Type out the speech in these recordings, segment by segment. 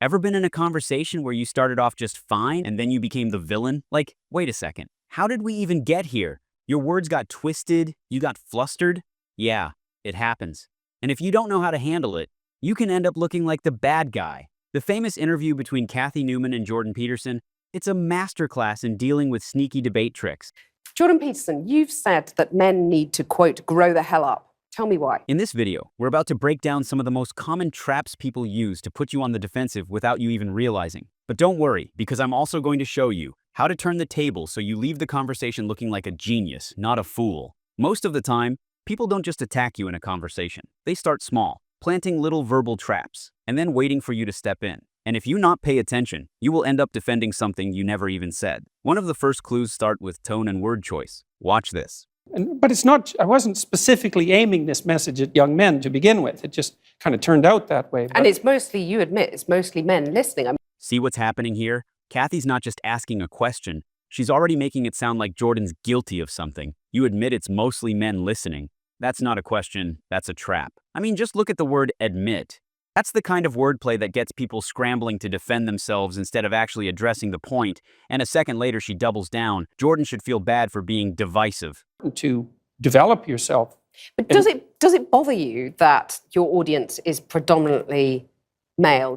Ever been in a conversation where you started off just fine and then you became the villain? Like, wait a second, how did we even get here? Your words got twisted, you got flustered? Yeah, it happens. And if you don't know how to handle it, you can end up looking like the bad guy. The famous interview between Cathy Newman and Jordan Peterson, it's a masterclass in dealing with sneaky debate tricks. Jordan Peterson, you've said that men need to, quote, grow the hell up. Tell me why. In this video, we're about to break down some of the most common traps people use to put you on the defensive without you even realizing. But don't worry, because I'm also going to show you how to turn the table so you leave the conversation looking like a genius, not a fool. Most of the time, people don't just attack you in a conversation. They start small, planting little verbal traps, and then waiting for you to step in. And if you not pay attention, you will end up defending something you never even said. One of the first clues start with tone and word choice. Watch this. But it's not, I wasn't specifically aiming this message at young men to begin with. It just kind of turned out that way. And it's mostly, you admit, it's mostly men listening. See what's happening here? Cathy's not just asking a question. She's already making it sound like Jordan's guilty of something. You admit it's mostly men listening. That's not a question, that's a trap. I mean, just look at the word admit. That's the kind of wordplay that gets people scrambling to defend themselves instead of actually addressing the point. And a second later, she doubles down. Jordan should feel bad for being divisive. To develop yourself. But does it bother you that your audience is predominantly male?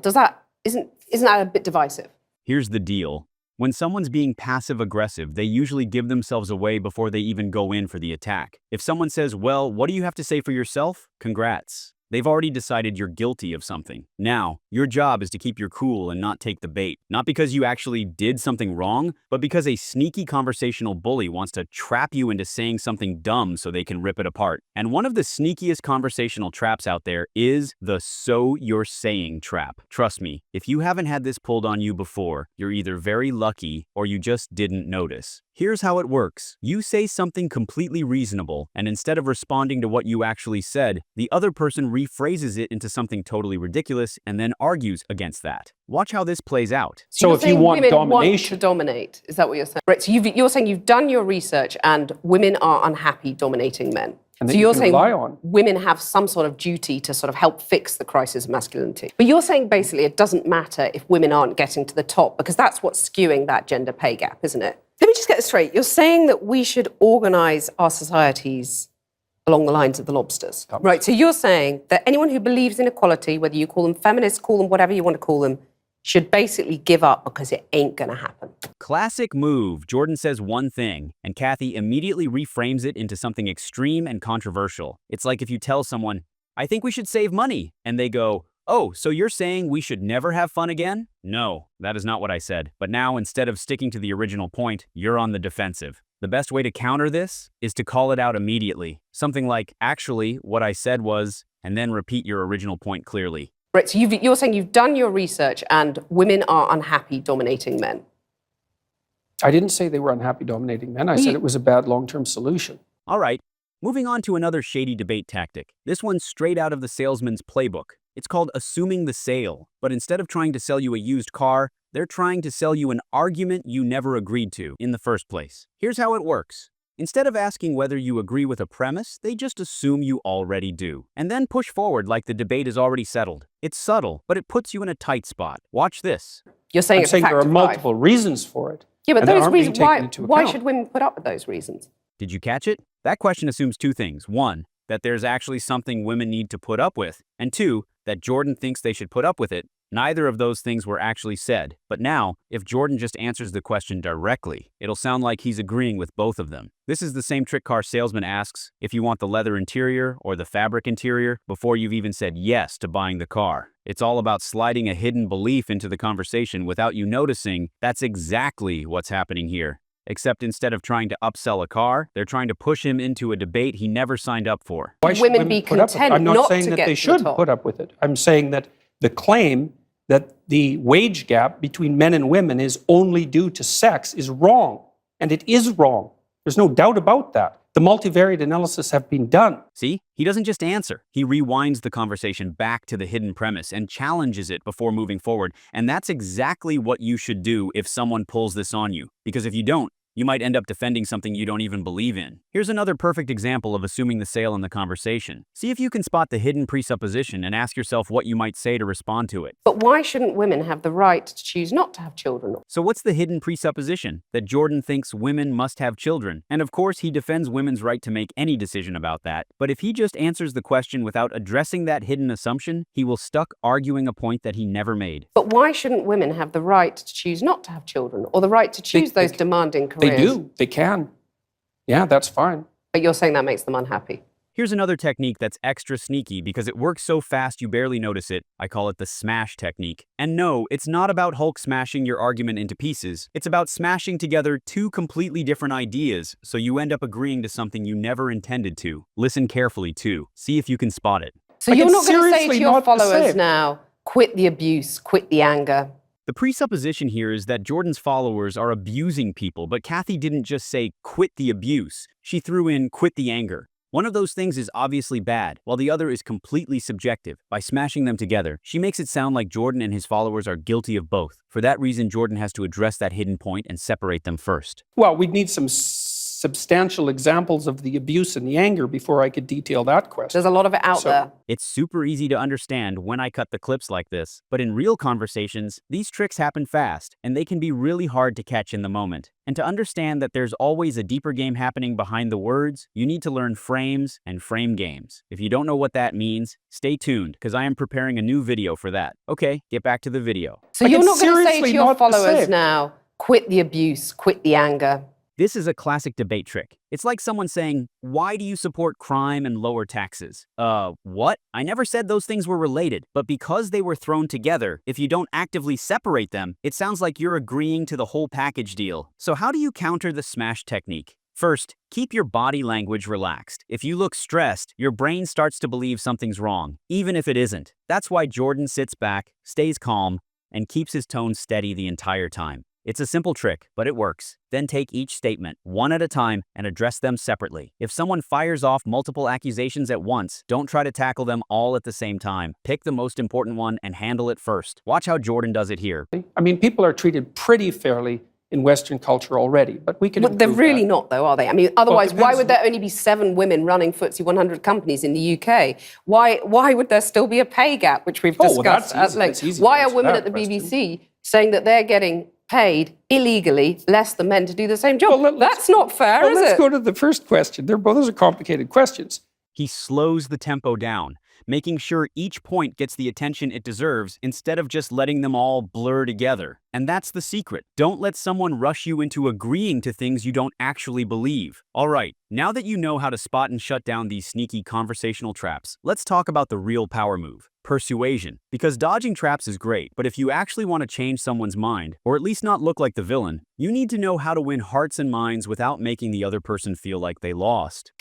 Isn't that a bit divisive? Here's the deal. When someone's being passive-aggressive, they usually give themselves away before they even go in for the attack. If someone says, well, what do you have to say for yourself? Congrats. They've already decided you're guilty of something. Now, your job is to keep your cool and not take the bait. Not because you actually did something wrong, but because a sneaky conversational bully wants to trap you into saying something dumb so they can rip it apart. And one of the sneakiest conversational traps out there is the "so you're saying" trap. Trust me, if you haven't had this pulled on you before, you're either very lucky or you just didn't notice. Here's how it works. You say something completely reasonable, and instead of responding to what you actually said, the other person rephrases it into something totally ridiculous and then argues against that. Watch how this plays out. So if you want domination... want to dominate, is that what you're saying? Right, so you're saying you've done your research and women are unhappy dominating men. And so you're saying on. Women have some sort of duty to sort of help fix the crisis of masculinity. But you're saying basically it doesn't matter if women aren't getting to the top, because that's what's skewing that gender pay gap, isn't it? Let me just get this straight. You're saying that we should organise our societies along the lines of the lobsters. Right, so you're saying that anyone who believes in equality, whether you call them feminists, call them whatever you want to call them, should basically give up because it ain't going to happen. Classic move. Jordan says one thing, and Cathy immediately reframes it into something extreme and controversial. It's like if you tell someone, I think we should save money, and they go, oh, so you're saying we should never have fun again? No, that is not what I said. But now, instead of sticking to the original point, you're on the defensive. The best way to counter this is to call it out immediately. Something like, actually, what I said was, and then repeat your original point clearly. Right, so you're saying you've done your research and women are unhappy dominating men. I didn't say they were unhappy dominating men. I said it was a bad long-term solution. All right, moving on to another shady debate tactic. This one's straight out of the salesman's playbook. It's called assuming the sale. But instead of trying to sell you a used car, they're trying to sell you an argument you never agreed to in the first place. Here's how it works. Instead of asking whether you agree with a premise, they just assume you already do, and then push forward like the debate is already settled. It's subtle, but it puts you in a tight spot. Watch this. You're saying I'm saying there are multiple reasons for it. Yeah, but those reasons, why should women put up with those reasons? Did you catch it? That question assumes two things. One, that there's actually something women need to put up with, and two, that Jordan thinks they should put up with it. Neither of those things were actually said. But now, if Jordan just answers the question directly, it'll sound like he's agreeing with both of them. This is the same trick car salesman asks if you want the leather interior or the fabric interior before you've even said yes to buying the car. It's all about sliding a hidden belief into the conversation without you noticing. That's exactly what's happening here. Except instead of trying to upsell a car, they're trying to push him into a debate he never signed up for. Why should women be content I'm not saying that they should put up with it. I'm saying that the claim that the wage gap between men and women is only due to sex is wrong. And it is wrong. There's no doubt about that. The multivariate analysis have been done. See, he doesn't just answer. He rewinds the conversation back to the hidden premise and challenges it before moving forward. And that's exactly what you should do if someone pulls this on you. Because if you don't, You might end up defending something you don't even believe in. Here's another perfect example of assuming the sale in the conversation. See if you can spot the hidden presupposition and ask yourself what you might say to respond to it. But why shouldn't women have the right to choose not to have children? So what's the hidden presupposition? That Jordan thinks women must have children. And of course, he defends women's right to make any decision about that. But if he just answers the question without addressing that hidden assumption, he will stuck arguing a point that he never made. But why shouldn't women have the right to choose not to have children, or the right to choose those demanding careers? They do. They can. Yeah, that's fine. But you're saying that makes them unhappy. Here's another technique that's extra sneaky because it works so fast you barely notice it. I call it the smash technique. And no, it's not about Hulk smashing your argument into pieces. It's about smashing together two completely different ideas so you end up agreeing to something you never intended to. Listen carefully too. See if you can spot it. So you're not going to say to your followers now, quit the abuse, quit the anger. The presupposition here is that Jordan's followers are abusing people, but Cathy didn't just say quit the abuse. She threw in quit the anger. One of those things is obviously bad, while the other is completely subjective. By smashing them together, she makes it sound like Jordan and his followers are guilty of both. For that reason, Jordan has to address that hidden point and separate them first. Well, we'd need some substantial examples of the abuse and the anger before I could detail that question. There's a lot of it out there. It's super easy to understand when I cut the clips like this, but in real conversations, these tricks happen fast, and they can be really hard to catch in the moment. And to understand that there's always a deeper game happening behind the words, you need to learn frames and frame games. If you don't know what that means, stay tuned, because I am preparing a new video for that. Okay, get back to the video. So you're not going to say to your followers now, quit the abuse, quit the anger. This is a classic debate trick. It's like someone saying, why do you support crime and lower taxes? What? I never said those things were related, but because they were thrown together, if you don't actively separate them, it sounds like you're agreeing to the whole package deal. So how do you counter the smash technique? First, keep your body language relaxed. If you look stressed, your brain starts to believe something's wrong, even if it isn't. That's why Jordan sits back, stays calm, and keeps his tone steady the entire time. It's a simple trick, but it works. Then take each statement, one at a time, and address them separately. If someone fires off multiple accusations at once, don't try to tackle them all at the same time. Pick the most important one and handle it first. Watch how Jordan does it here. I mean, people are treated pretty fairly in Western culture already, but we can improve they're really that. not, though, are they? I mean, otherwise, why would there only be 7 women running FTSE 100 companies in the UK? Why would there still be a pay gap, which we've discussed at length? Why are women at the BBC saying that they're getting paid illegally less than men to do the same job? Well, that's not fair, is it? Let's go to the first question. Those are complicated questions. He slows the tempo down, making sure each point gets the attention it deserves instead of just letting them all blur together. And that's the secret. Don't let someone rush you into agreeing to things you don't actually believe. All right, now that you know how to spot and shut down these sneaky conversational traps, let's talk about the real power move. Persuasion. Because dodging traps is great, but if you actually want to change someone's mind, or at least not look like the villain, you need to know how to win hearts and minds without making the other person feel like they lost.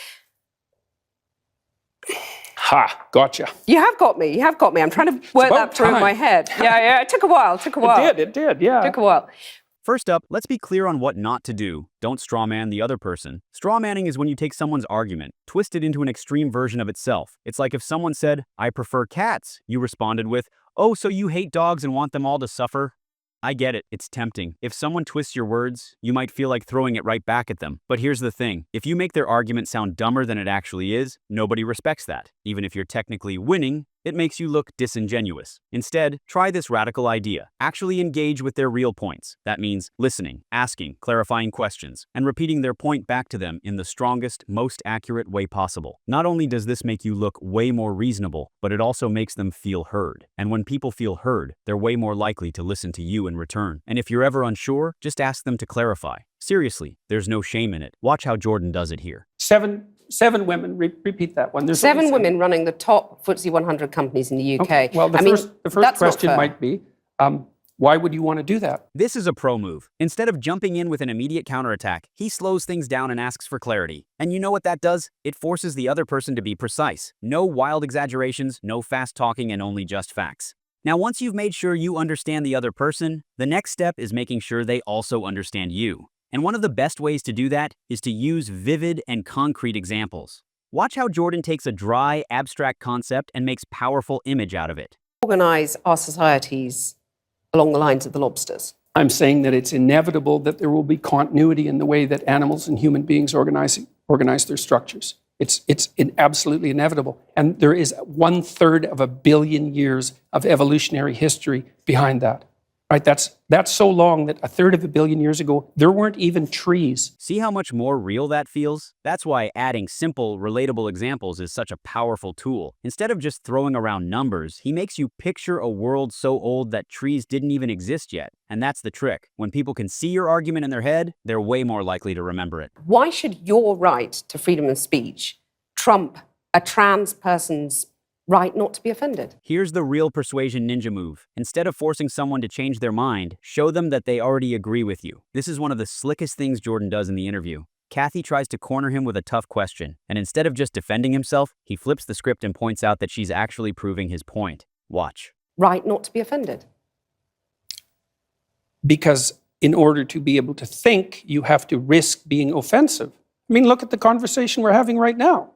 Ha, gotcha. You have got me. I'm trying to work that through in my head. Yeah, it took a while. It did, yeah. Took a while. First up, let's be clear on what not to do. Don't strawman the other person. Strawmanning is when you take someone's argument, twist it into an extreme version of itself. It's like if someone said, I prefer cats, you responded with, oh, so you hate dogs and want them all to suffer? I get it, it's tempting. If someone twists your words, you might feel like throwing it right back at them. But here's the thing, if you make their argument sound dumber than it actually is, nobody respects that. Even if you're technically winning, it makes you look disingenuous. Instead, try this radical idea. Actually engage with their real points. That means listening, asking, clarifying questions, and repeating their point back to them in the strongest, most accurate way possible. Not only does this make you look way more reasonable, but it also makes them feel heard. And when people feel heard, they're way more likely to listen to you in return. And if you're ever unsure, just ask them to clarify. Seriously, there's no shame in it. Watch how Jordan does it here. Seven women, repeat that one. There's 7 women running the top FTSE 100 companies in the UK. Okay. Well, the first question might be, why would you want to do that? This is a pro move. Instead of jumping in with an immediate counterattack, he slows things down and asks for clarity. And you know what that does? It forces the other person to be precise. No wild exaggerations, no fast talking, and only just facts. Now, once you've made sure you understand the other person, the next step is making sure they also understand you. And one of the best ways to do that is to use vivid and concrete examples. Watch how Jordan takes a dry, abstract concept and makes powerful image out of it. Organise our societies along the lines of the lobsters. I'm saying that it's inevitable that there will be continuity in the way that animals and human beings organize their structures. It's absolutely inevitable. And there is 1/3 of a billion years of evolutionary history behind that. Right? That's so long that 1/3 of a billion years ago, there weren't even trees. See how much more real that feels? That's why adding simple, relatable examples is such a powerful tool. Instead of just throwing around numbers, he makes you picture a world so old that trees didn't even exist yet. And that's the trick. When people can see your argument in their head, they're way more likely to remember it. Why should your right to freedom of speech trump a trans person's right not to be offended? Here's the real persuasion ninja move. Instead of forcing someone to change their mind, show them that they already agree with you. This is one of the slickest things Jordan does in the interview. Cathy tries to corner him with a tough question, and instead of just defending himself, he flips the script and points out that she's actually proving his point. Watch. Right not to be offended. Because in order to be able to think, you have to risk being offensive. I mean, look at the conversation we're having right now.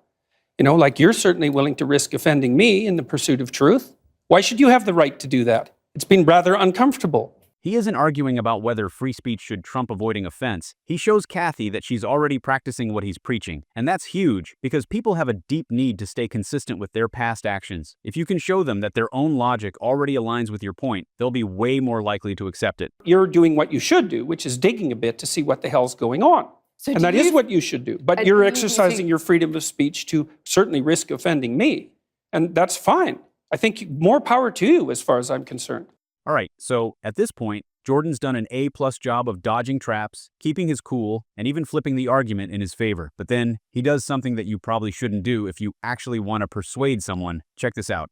You know, like you're certainly willing to risk offending me in the pursuit of truth. Why should you have the right to do that? It's been rather uncomfortable. He isn't arguing about whether free speech should trump avoiding offense. He shows Cathy that she's already practicing what he's preaching. And that's huge, because people have a deep need to stay consistent with their past actions. If you can show them that their own logic already aligns with your point, they'll be way more likely to accept it. You're doing what you should do, which is digging a bit to see what the hell's going on. So and that is what you should do. But you're exercising your freedom of speech to certainly risk offending me. And that's fine. I think more power to you as far as I'm concerned. All right, so at this point, Jordan's done an A+ job of dodging traps, keeping his cool, and even flipping the argument in his favor. But then he does something that you probably shouldn't do if you actually want to persuade someone. Check this out.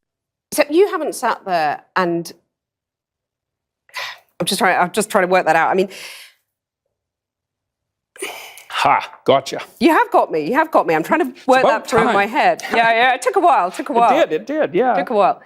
So you haven't sat there and I'm just trying to work that out. I mean, ha, gotcha. You have got me. I'm trying to work that through in my head. Yeah, it took a while. It did, yeah. Took a while.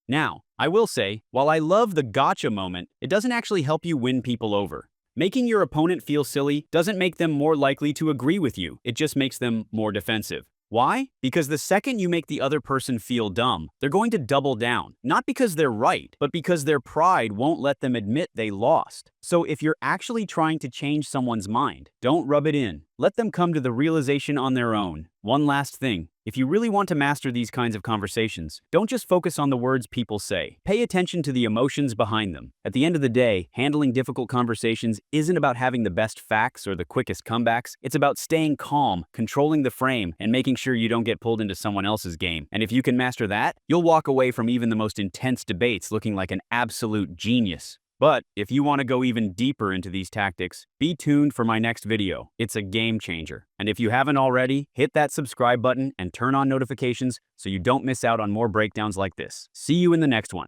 Now, I will say, while I love the gotcha moment, it doesn't actually help you win people over. Making your opponent feel silly doesn't make them more likely to agree with you. It just makes them more defensive. Why? Because the second you make the other person feel dumb, they're going to double down. Not because they're right, but because their pride won't let them admit they lost. So if you're actually trying to change someone's mind, don't rub it in. Let them come to the realization on their own. One last thing. If you really want to master these kinds of conversations, don't just focus on the words people say. Pay attention to the emotions behind them. At the end of the day, handling difficult conversations isn't about having the best facts or the quickest comebacks. It's about staying calm, controlling the frame, and making sure you don't get pulled into someone else's game. And if you can master that, you'll walk away from even the most intense debates looking like an absolute genius. But if you want to go even deeper into these tactics, be tuned for my next video. It's a game changer. And if you haven't already, hit that subscribe button and turn on notifications so you don't miss out on more breakdowns like this. See you in the next one.